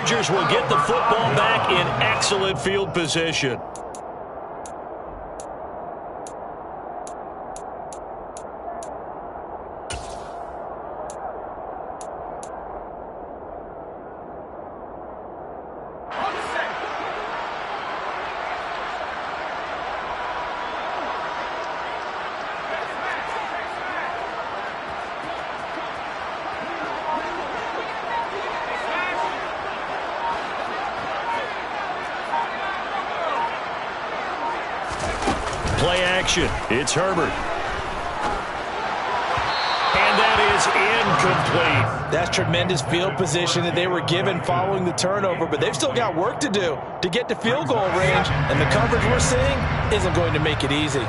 Chargers will get the football back in excellent field position. Play action. It's Herbert. And that is incomplete. That's tremendous field position that they were given following the turnover, but they've still got work to do to get to field goal range, and the coverage we're seeing isn't going to make it easy.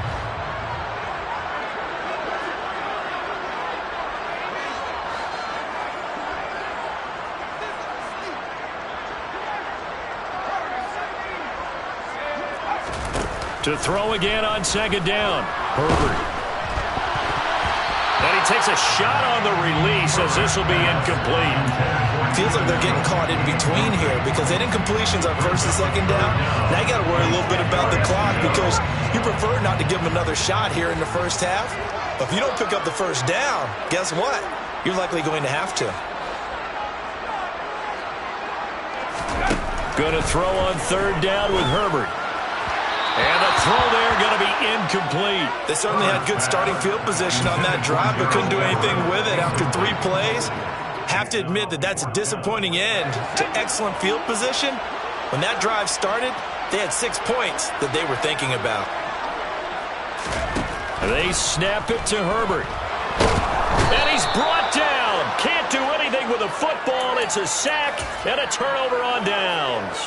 To throw again on second down. Herbert. And he takes a shot on the release as this will be incomplete. Feels like they're getting caught in between here because that incompletion's on first and second down. Now you got to worry a little bit about the clock because you prefer not to give them another shot here in the first half. But if you don't pick up the first down, guess what? You're likely going to have to. Going to throw on third down with Herbert. And the throw there going to be incomplete. They certainly had good starting field position on that drive, but couldn't do anything with it after 3 plays. Have to admit that that's a disappointing end to excellent field position. When that drive started, they had 6 points that they were thinking about. They snap it to Herbert. And he's brought down. Can't do anything with a football. It's a sack and a turnover on downs.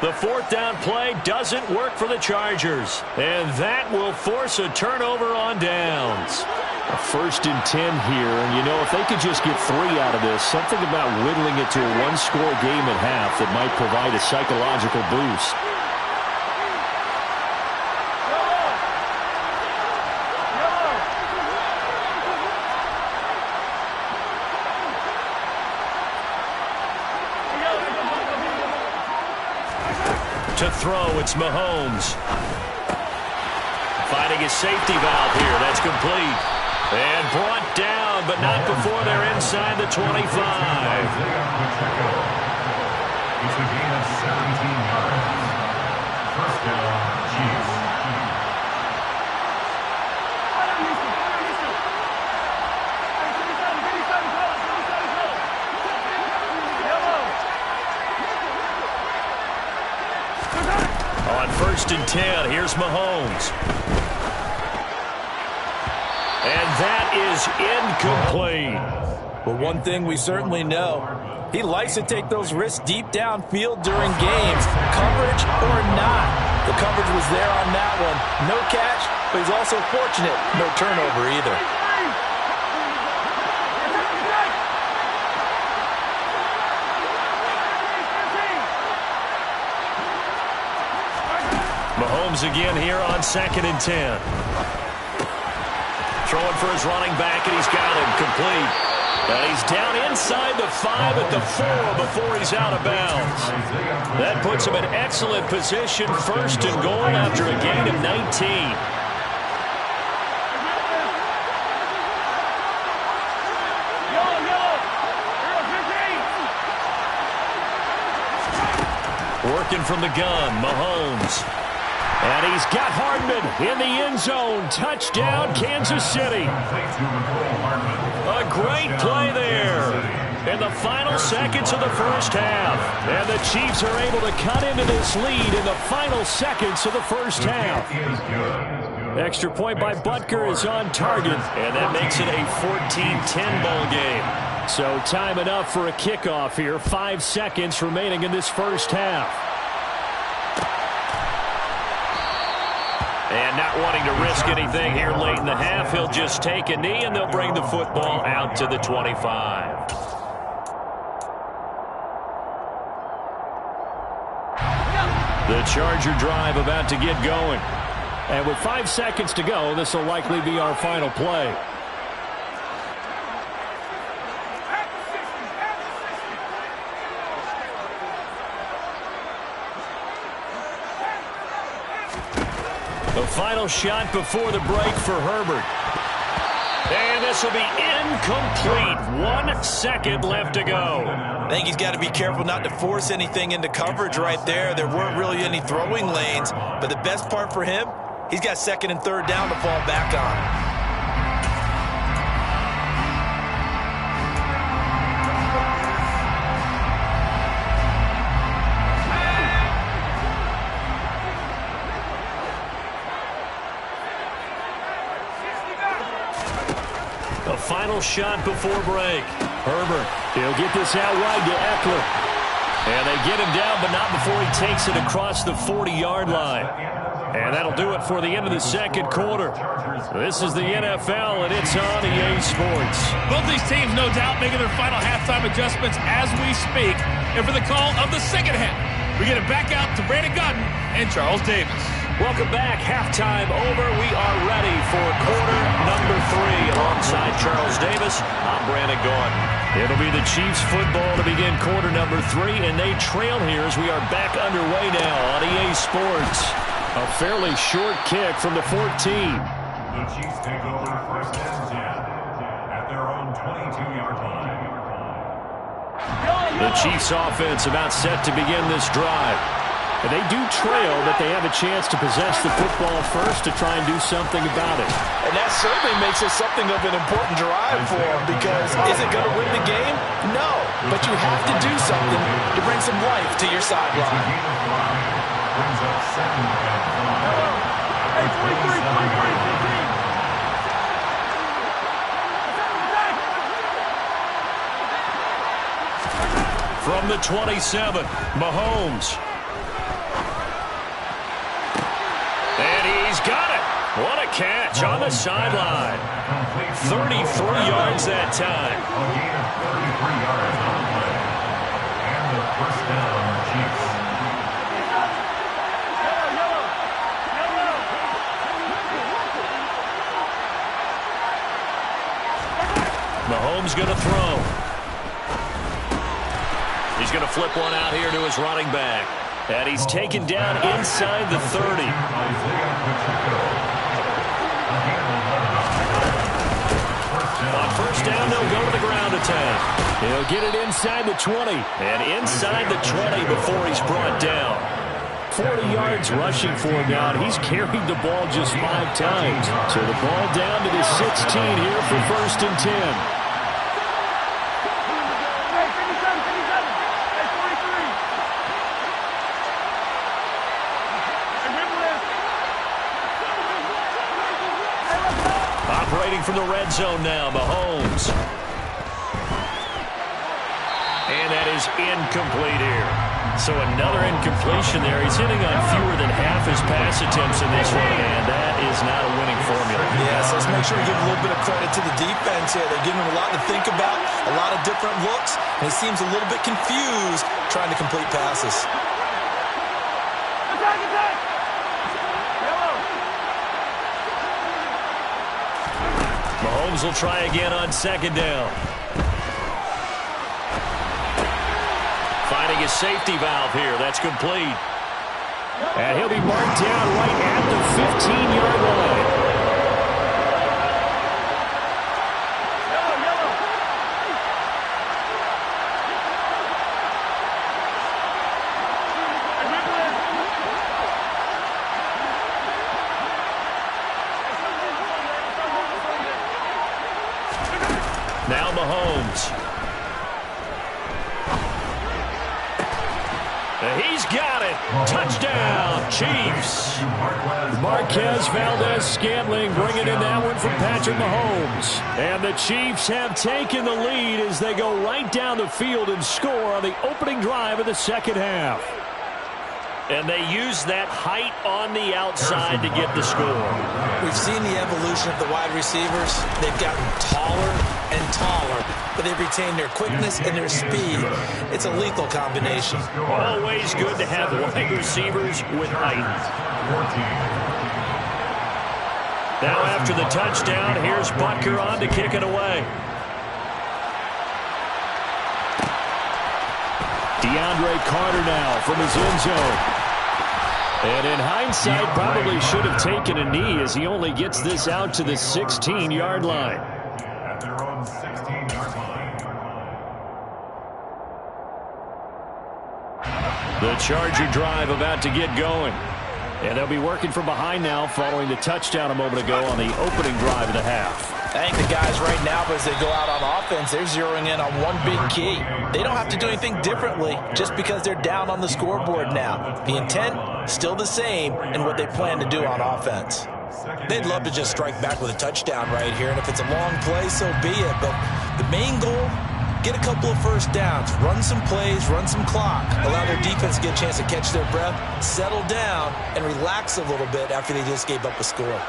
The fourth down play doesn't work for the Chargers. And that will force a turnover on downs. A 1st and 10 here. And, you know, if they could just get 3 out of this, something about whittling it to a 1-score game at half that might provide a psychological boost. To throw, it's Mahomes. Finding his safety valve here. That's complete. And brought down, but not before they're inside the 25. It's a gain of 17 yards. First down, Chiefs. On 1st and 10, here's Mahomes. And that is incomplete. But one thing we certainly know, he likes to take those risks deep downfield during games, coverage or not. The coverage was there on that one. No catch, but he's also fortunate. No turnover either. Mahomes again here on 2nd and 10. Throwing for his running back, and he's got him complete. And he's down inside the 5 at the 4 before he's out of bounds. That puts him in excellent position, 1st and goal after a gain of 19. Working from the gun, Mahomes. And he's got Hardman in the end zone. Touchdown, Kansas City. A great play there in the final seconds of the first half. And the Chiefs are able to cut into this lead in the final seconds of the first half. Extra point by Butker is on target, and that makes it a 14-10 ball game. So time enough for a kickoff here. 5 seconds remaining in this first half. And not wanting to risk anything here late in the half, he'll just take a knee, and they'll bring the football out to the 25. The Charger drive about to get going. And with 5 seconds to go, this will likely be our final play. The final shot before the break for Herbert. And this will be incomplete. 1 second left to go. I think he's got to be careful not to force anything into coverage right there. There weren't really any throwing lanes, but the best part for him, he's got second and third down to fall back on. The final shot before break. Herbert, he'll get this out wide to Eckler. And they get him down, but not before he takes it across the 40-yard line. And that'll do it for the end of the second quarter. This is the NFL, and it's on EA Sports. Both these teams, no doubt, making their final halftime adjustments as we speak. And for the call of the second half, we get it back out to Brandon Gaudin and Charles Davis. Welcome back. Halftime over. We are ready for quarter number 3. Alongside Charles Davis, I'm Brandon Gaudin. It'll be the Chiefs football to begin quarter number 3, and they trail here as we are back underway now on EA Sports. A fairly short kick from the 14. The Chiefs take over first and 10 at their own 22-yard line. The Chiefs offense about set to begin this drive. And they do trail, but they have a chance to possess the football first to try and do something about it. And that certainly makes it something of an important drive for them, because is it going to win the game? No, but you have to do something to bring some life to your sideline. Brings up 7 and 5. From the 27, Mahomes. And he's got it. What a catch on the sideline. 33 yards that time. A gain of 33 yards on the play. And the first down, Chiefs. Mahomes going to throw. He's going to flip one out here to his running back. And he's taken down inside the 30. On first down, they'll go to the ground attack. He'll get it inside the 20. And inside the 20 before he's brought down. 40 yards rushing for him now, and he's carried the ball just 5 times. So the ball down to the 16 here for first and 10. Operating from the red zone now, Mahomes. And that is incomplete here. So another incompletion there. He's hitting on fewer than half his pass attempts in this one, and that is not a winning formula. Yes, let's make sure we give a little bit of credit to the defense here. They're giving him a lot to think about, a lot of different looks, and he seems a little bit confused trying to complete passes. Mahomes will try again on second down. Finding his safety valve here. That's complete. And he'll be marked down right at the 15-yard line. Now Mahomes. He's got it. Touchdown, Chiefs. Marquez Valdez-Scantling bringing in that one from Patrick Mahomes. And the Chiefs have taken the lead as they go right down the field and score on the opening drive of the second half. And they use that height on the outside to get the score. We've seen the evolution of the wide receivers. They've gotten taller and taller, but they've retained their quickness and their speed. It's a lethal combination. Always good to have wide receivers with height. Now after the touchdown, here's Butker on to kick it away. DeAndre Carter now from his end zone. And in hindsight, probably should have taken a knee as he only gets this out to the 16-yard line. At their own 16-yard line. The Charger drive about to get going. And they'll be working from behind now following the touchdown a moment ago on the opening drive of the half. I think the guys right now, as they go out on offense, they're zeroing in on one big key. They don't have to do anything differently just because they're down on the scoreboard now. The intent, still the same in what they plan to do on offense. They'd love to just strike back with a touchdown right here, and if it's a long play, so be it. But the main goal, get a couple of first downs, run some plays, run some clock, allow their defense to get a chance to catch their breath, settle down, and relax a little bit after they just gave up a score.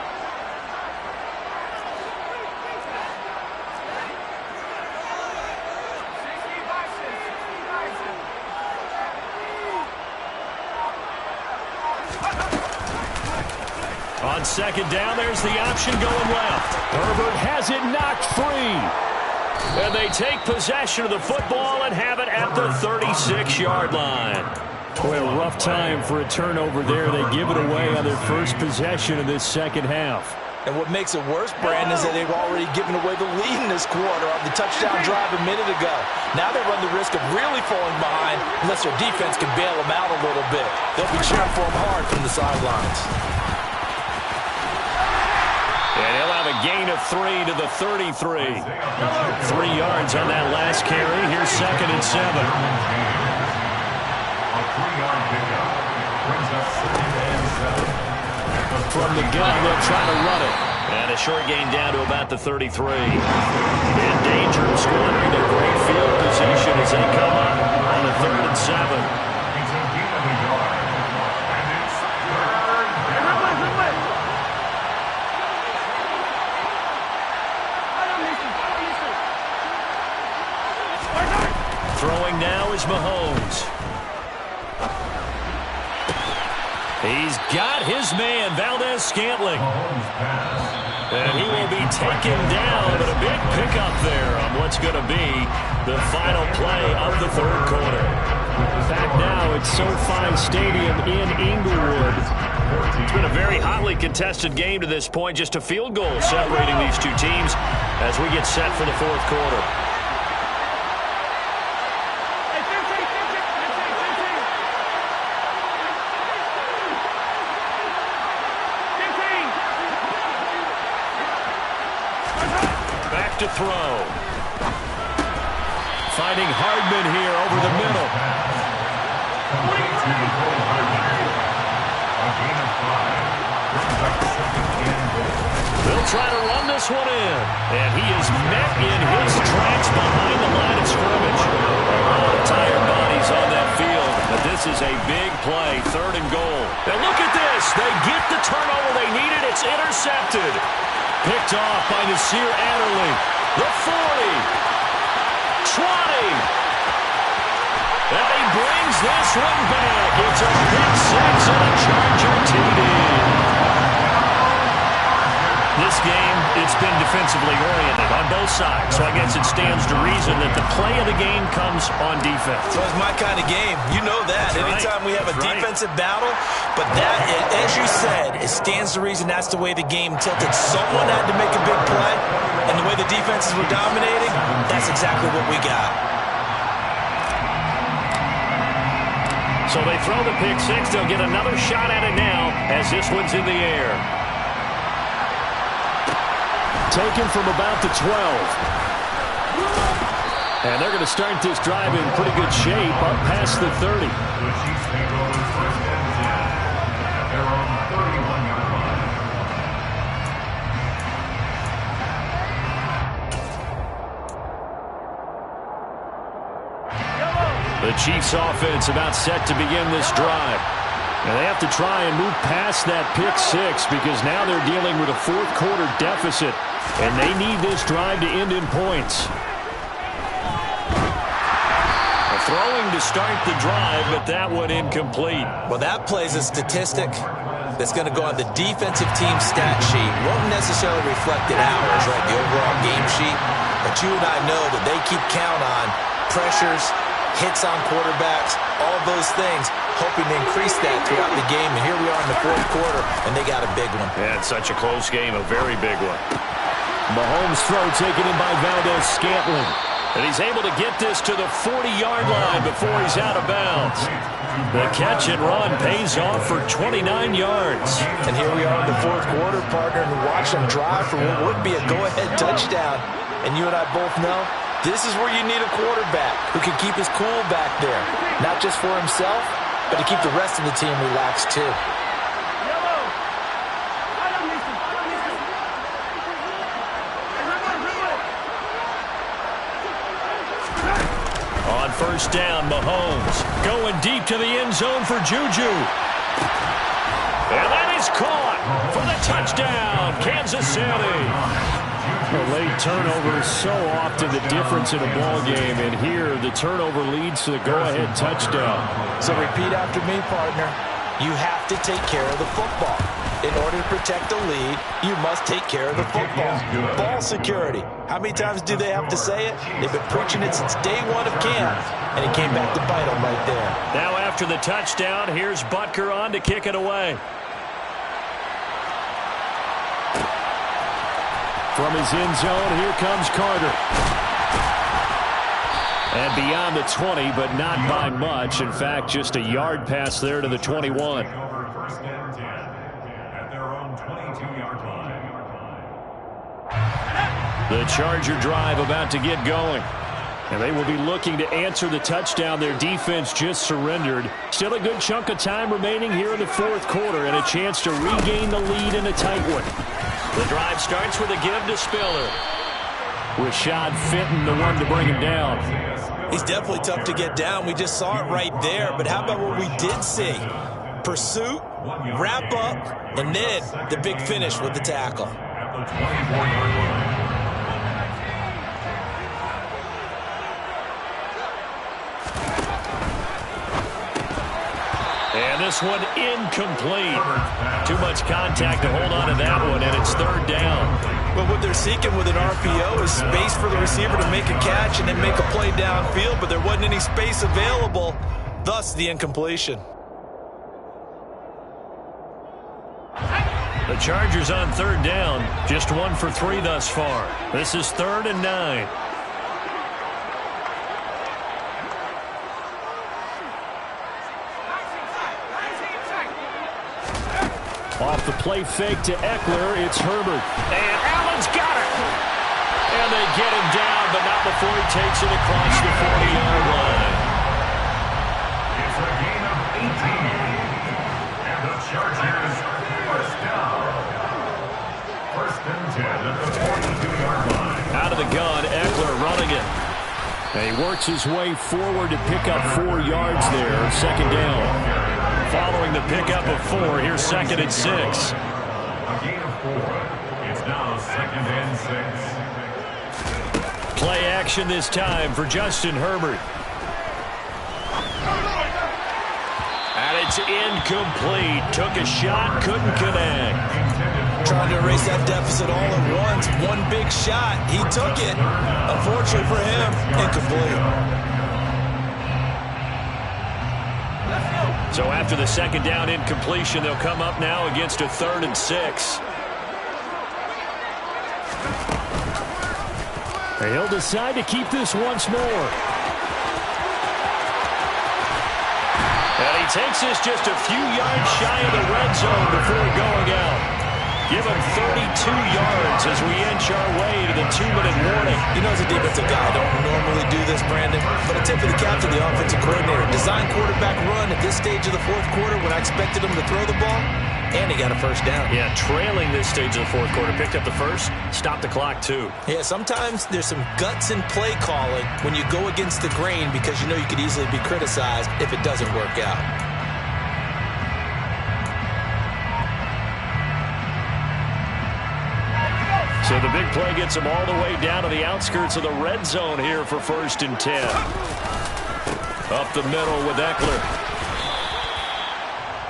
On second down, there's the option going left. Herbert has it knocked free. And they take possession of the football and have it at the 36-yard line. Boy, a rough time for a turnover there. They give it away on their first possession of this second half. And what makes it worse, Brandon, is that they've already given away the lead in this quarter on the touchdown drive a minute ago. Now they run the risk of really falling behind unless their defense can bail them out a little bit. They'll be cheering for them hard from the sidelines. And he'll have a gain of 3 to the 33. 3 yards on that last carry. Here's second and 7. A 3-yard pickup brings us second and 7. From the gun, they'll try to run it. And a short gain down to about the 33. In danger of squandering their great field position as they come up on the 3rd and 7. It's a gain of a yard. And it's third down. Throwing now is Mahomes. He's got his man, Valdez-Scantling. And he will be taken down, but a big pickup there on what's going to be the final play of the third quarter. Back now at SoFi Stadium in Inglewood. It's been a very hotly contested game to this point. Just a field goal separating these two teams as we get set for the fourth quarter. To throw. Finding Hardman here over the middle. They'll try to run this one in. And he is met in his tracks behind the line of scrimmage. A lot of tired bodies on that field. But this is a big play. 3rd and goal. And look at this. They get the turnover they needed. It's intercepted. Picked off by Nasir Adderley. The 40. 20. And he brings this one back. It's a pick 6 and a Charger TD. This game, it's been defensively oriented on both sides. So I guess it stands to reason that the play of the game comes on defense. So it's my kind of game. You know that. Anytime we have a defensive battle, but that, as you said, it stands to reason that's the way the game tilted. Someone had to make a big play, and the way the defenses were dominating, that's exactly what we got. So they throw the pick 6. They'll get another shot at it now as this one's in the air. Taken from about the 12. And they're going to start this drive in pretty good shape up past the 30. The Chiefs take over first and 10 at their own 31-yard line. The Chiefs offense about set to begin this drive. And they have to try and move past that pick 6 because now they're dealing with a fourth quarter deficit. And they need this drive to end in points. Throwing to start the drive, but that one incomplete. Well, that plays a statistic that's going to go on the defensive team stat sheet. Won't necessarily reflect in ours, right, the overall game sheet. But you and I know that they keep count on pressures, hits on quarterbacks, all those things, hoping to increase that throughout the game. And here we are in the fourth quarter, and they got a big one. Yeah, it's such a close game, a very big one. Mahomes' throw taken in by Valdez-Scantling. And he's able to get this to the 40-yard line before he's out of bounds. The catch and run pays off for 29 yards. And here we are in the fourth quarter, partner, and watch them drive for what would be a go-ahead touchdown. And you and I both know this is where you need a quarterback who can keep his cool back there. Not just for himself, but to keep the rest of the team relaxed too. On first down, Mahomes going deep to the end zone for Juju. And that is caught for the touchdown, Kansas City. A late turnover is so often the difference in a ball game, and here the turnover leads to the go-ahead touchdown. So repeat after me, partner. You have to take care of the football. In order to protect the lead, you must take care of the football. Ball security. How many times do they have to say it? They've been preaching it since day one of camp, and it came back to bite them right there. Now after the touchdown, here's Butker on to kick it away. From his end zone, here comes Carter. And beyond the 20, but not by much. In fact, just a yard pass there to the 21. The Charger drive about to get going. And they will be looking to answer the touchdown their defense just surrendered. Still a good chunk of time remaining here in the fourth quarter and a chance to regain the lead in a tight one. The drive starts with a give to Spiller. Rashad Fenton, the one to bring him down. He's definitely tough to get down. We just saw it right there. But how about what we did see? Pursuit, wrap up, and then the big finish with the tackle. And this one incomplete. Too much contact to hold on to that one, and it's third down. But what they're seeking with an RPO is space for the receiver to make a catch and then make a play downfield, but there wasn't any space available, thus the incompletion. The Chargers on third down, just 1 for 3 thus far. This is 3rd and 9. Off the play fake to Eckler, it's Herbert. And Allen's got it. And they get him down, but not before he takes it across the 40-yard line. It's a gain of 18. And the Chargers first down. 1st and 10 at the 42-yard line. Out of the gun, Eckler running it. And he works his way forward to pick up 4 yards there, 2nd down. Following the pickup of 4, here's 2nd and 6. A gain of 4. It's now 2nd and 6. Play action this time for Justin Herbert. And it's incomplete. Took a shot, couldn't connect. Trying to erase that deficit all at once. One big shot. He took it. Unfortunately for him, incomplete. So after the 2nd down incompletion, they'll come up now against a 3rd and 6. And he'll decide to keep this once more. And he takes this just a few yards shy of the red zone before going out. Give him 32 yards as we inch our way to the 2-minute warning. You know, as a defensive guy, I don't normally do this, Brandon, but a tip for the captain, the offensive coordinator. Design quarterback run at this stage of the fourth quarter when I expected him to throw the ball, and he got a first down. Yeah, trailing this stage of the fourth quarter. Picked up the first, stopped the clock too. Yeah, sometimes there's some guts in play calling when you go against the grain because you know you could easily be criticized if it doesn't work out. So the big play gets them all the way down to the outskirts of the red zone here for 1st and 10. Up the middle with Eckler.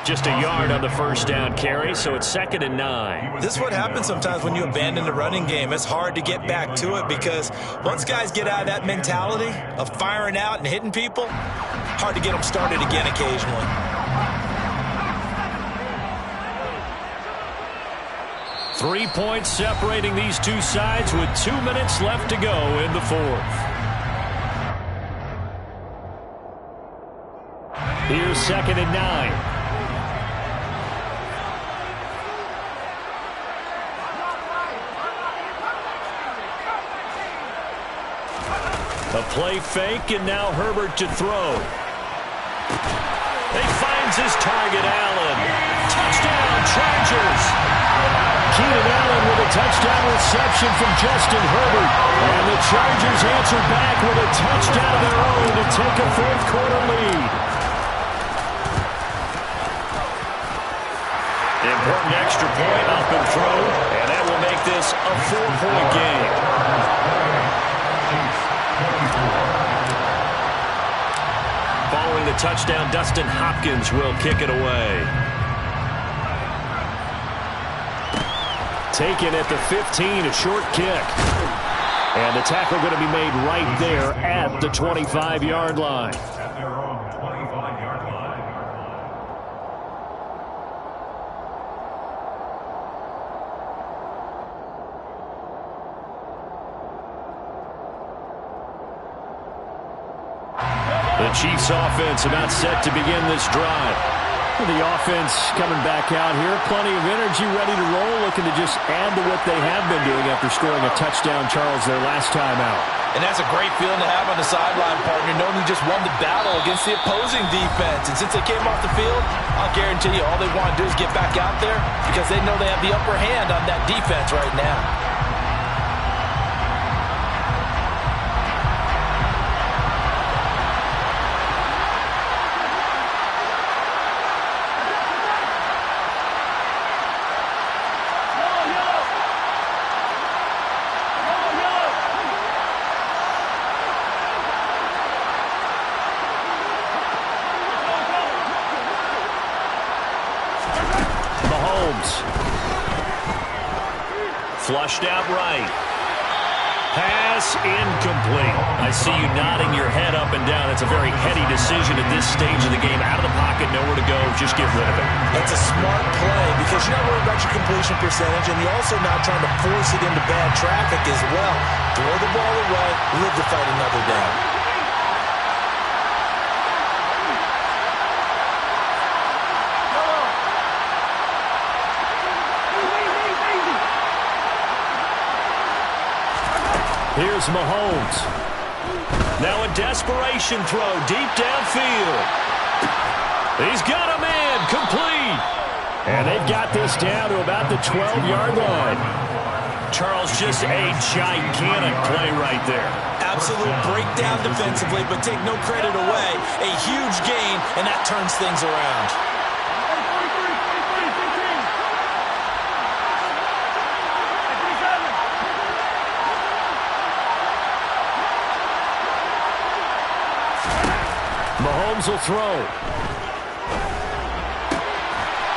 Just a yard on the first down carry, so it's 2nd and 9. This is what happens sometimes when you abandon the running game. It's hard to get back to it because once guys get out of that mentality of firing out and hitting people, hard to get them started again occasionally. Three points separating these two sides with 2 minutes left to go in the fourth. Here's 2nd and 9. A play fake, and now Herbert to throw. He finds his target, Allen. Touchdown, Chargers. Keenan Allen with a touchdown reception from Justin Herbert. And the Chargers answer back with a touchdown of their own to take a fourth-quarter lead. Important extra point up and through, and that will make this a 4-point game. Following the touchdown, Dustin Hopkins will kick it away. Taken at the 15, a short kick. And the tackle going to be made right there at the 25-yard line. At their own 25-yard line. The Chiefs offense about set to begin this drive. The offense coming back out here. Plenty of energy, ready to roll, looking to just add to what they have been doing after scoring a touchdown, Charles, their last time out. And that's a great feeling to have on the sideline, partner, knowing you just won the battle against the opposing defense. And since they came off the field, I'll guarantee you all they want to do is get back out there because they know they have the upper hand on that defense right now. Flushed out right. Pass incomplete. I see you nodding your head up and down. It's a very heady decision at this stage of the game. Out of the pocket, nowhere to go. Just get rid of it. That's a smart play because you're not worried about your completion percentage, and you're also not trying to force it into bad traffic as well. Throw the ball away, live to fight another down. Here's Mahomes. Now a desperation throw deep downfield. He's got a man complete. And they've got this down to about the 12-yard line. Charles, just a gigantic play right there. Absolute breakdown defensively, but take no credit away. A huge gain, and that turns things around. Mahomes will throw.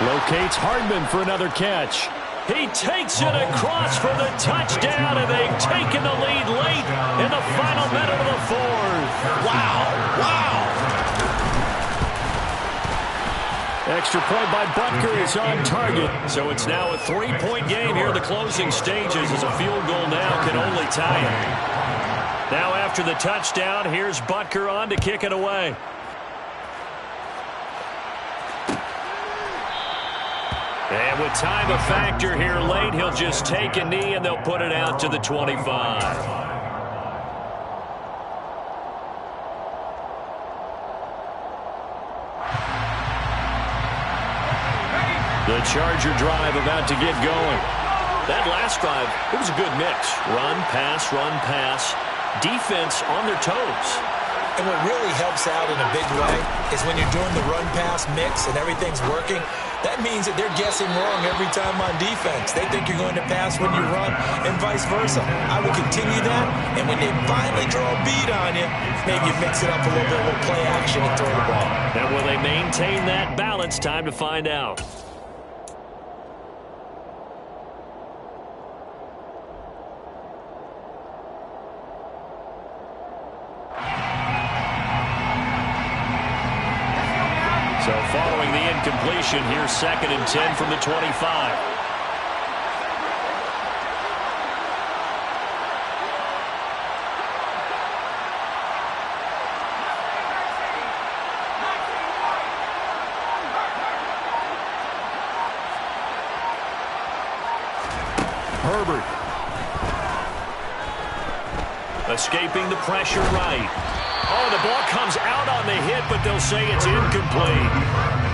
Locates Hardman for another catch. He takes it across for the touchdown, and they've taken the lead late in the final minute of the fourth. Wow. Extra point by Butker is on target. So it's now a 3-point game here in the closing stages as a field goal now can only tie it. Now after the touchdown, here's Butker on to kick it away. And with time a factor here late, he'll just take a knee and they'll put it out to the 25. The Charger drive about to get going. That last drive, it was a good mix. Run, pass, defense on their toes. And what really helps out in a big way is when you're doing the run-pass mix and everything's working, that means that they're guessing wrong every time on defense. They think you're going to pass when you run and vice versa. I will continue that, and when they finally draw a beat on you, maybe you mix it up a little bit, a little play action and throw the ball. And will they maintain that balance? Time to find out. So following the incompletion, here's 2nd and 10 from the 25. Herbert. Escaping the pressure right. Oh, the ball comes out on the hit, but they'll say it's incomplete.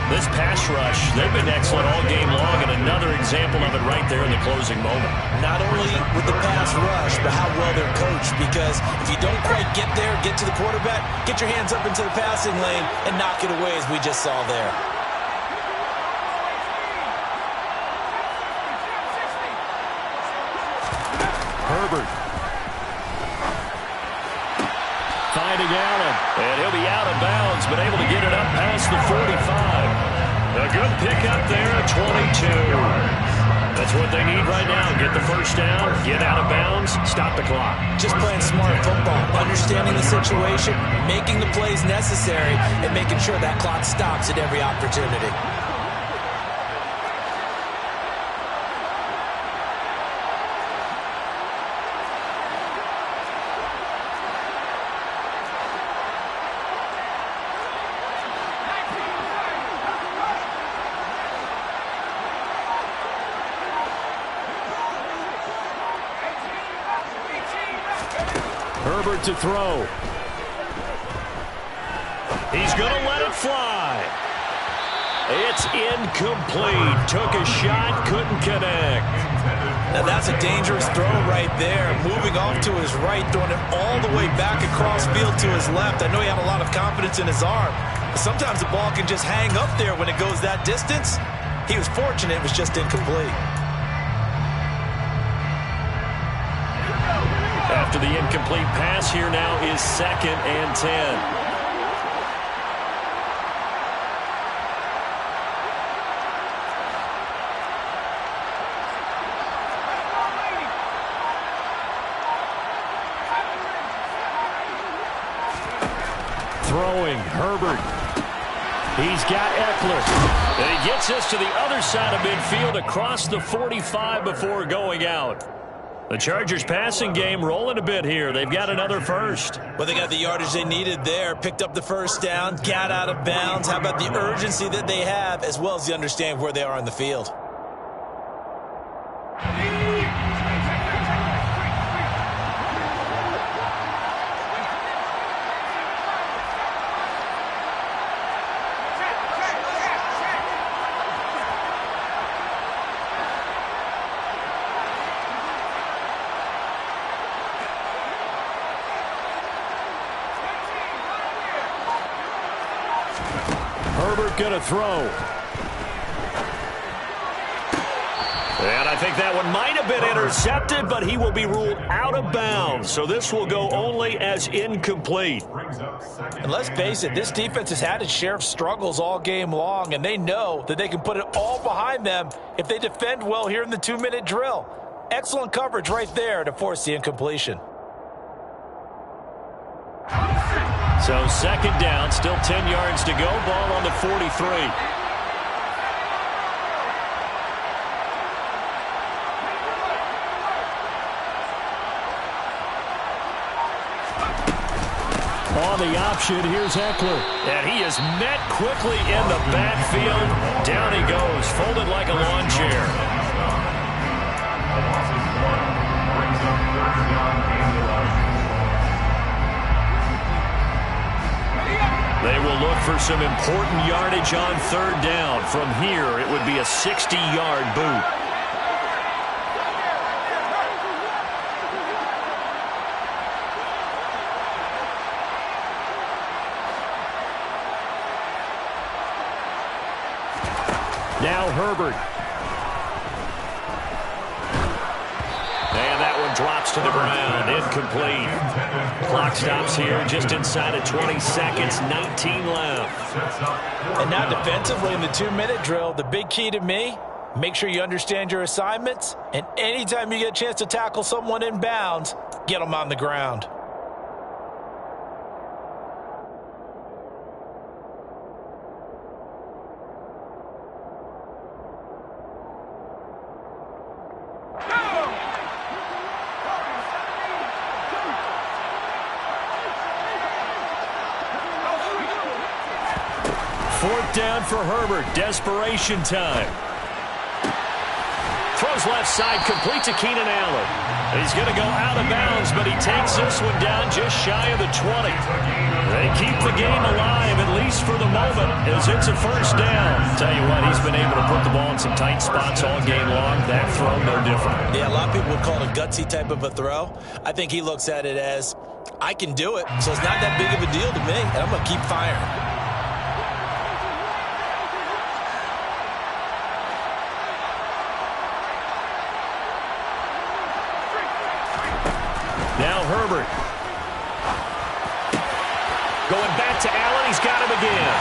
This pass rush, they've been excellent all game long, and another example of it right there in the closing moment. Not only with the pass rush, but how well they're coached, because if you don't quite get there, get to the quarterback, get your hands up into the passing lane and knock it away as we just saw there. Herbert. Finding Allen, and he'll be out of bounds, but able to get it up past the 45. A good pickup there at 22. That's what they need right now. Get the first down, get out of bounds, stop the clock. Just playing smart football, understanding the situation, making the plays necessary, and making sure that clock stops at every opportunity. Herbert to throw. He's going to let it fly. It's incomplete. Took a shot, couldn't connect. Now that's a dangerous throw right there. Moving off to his right, throwing it all the way back across field to his left. I know he had a lot of confidence in his arm, but sometimes the ball can just hang up there when it goes that distance. He was fortunate it was just incomplete. After the incomplete pass, here now is 2nd and 10. Throwing, Herbert. He's got Eckler. And he gets us to the other side of midfield across the 45 before going out. The Chargers passing game rolling a bit here. They've got another first. Well, they got the yardage they needed there. Picked up the first down, got out of bounds. How about the urgency that they have, as well as the understand where they are on the field? Herbert going to throw. And I think that one might have been intercepted, but he will be ruled out of bounds. So this will go only as incomplete. And let's face it, this defense has had its share of struggles all game long, and they know that they can put it all behind them if they defend well here in the 2-minute drill. Excellent coverage right there to force the incompletion. So 2nd down, still 10 yards to go. Ball on the 43. On the option, here's Eckler. And he is met quickly in the backfield. Down he goes, folded like a lawn chair. They will look for some important yardage on 3rd down. From here, it would be a 60-yard boot. Now Herbert. And that one drops to the ground. Incomplete. Clock stops here just inside of 20 seconds. 19 left. And now defensively in the 2-minute drill, the big key to me, make sure you understand your assignments. And anytime you get a chance to tackle someone in bounds, get them on the ground. Fourth down for Herbert. Desperation time. Throws left side, complete to Keenan Allen. He's going to go out of bounds, but he takes this one down just shy of the 20. They keep the game alive, at least for the moment, as it's a first down. Tell you what, he's been able to put the ball in some tight spots all game long. That throw, no different. Yeah, a lot of people would call it a gutsy type of a throw. I think he looks at it as, I can do it, so it's not that big of a deal to me, and I'm going to keep firing. Now Herbert. Going back to Allen. He's got him again.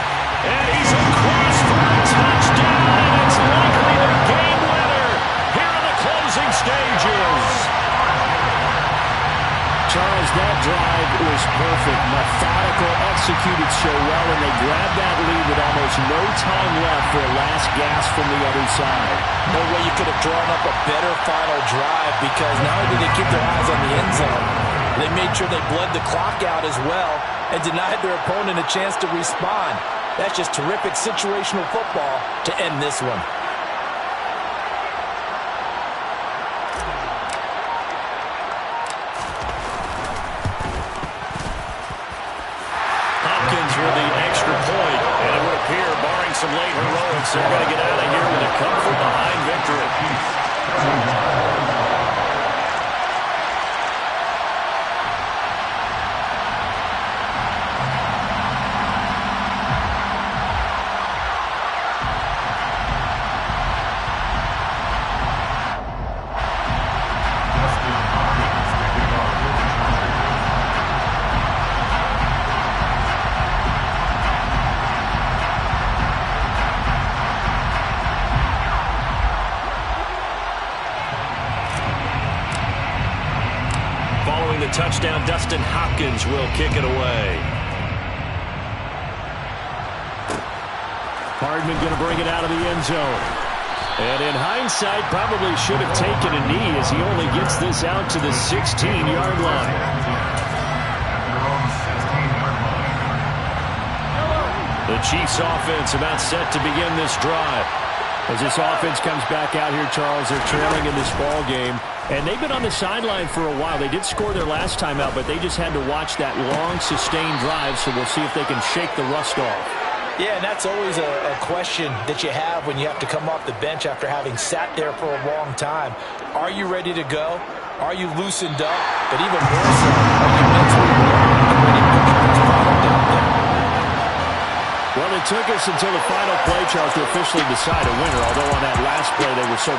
And he's across for a touchdown. And it's likely the game winner here in the closing stages. Charles, that drive was perfect. Methodical, executed so well, and they grabbed that lead with almost no time left for a last gasp from the other side. No way you could have drawn up a better final drive, because not only did they keep their eyes on the end zone, they made sure they bled the clock out as well and denied their opponent a chance to respond. That's just terrific situational football to end this one. For the extra point, and it would appear, barring some late heroics, they're going to get out of here with a come-from-behind victory. The touchdown, Dustin Hopkins will kick it away. Hardman going to bring it out of the end zone. And in hindsight, probably should have taken a knee, as he only gets this out to the 16-yard line. The Chiefs offense about set to begin this drive. As this offense comes back out here, Charles, they're trailing in this ball game. And they've been on the sideline for a while. They did score their last time out, but they just had to watch that long, sustained drive, so we'll see if they can shake the rust off. Yeah, and that's always a question that you have when you have to come off the bench after having sat there for a long time. Are you ready to go? Are you loosened up? But even more so, are you mentally ready to put your product out there? Well, it took us until the final play, Charles, to officially decide a winner, although on that last play they were so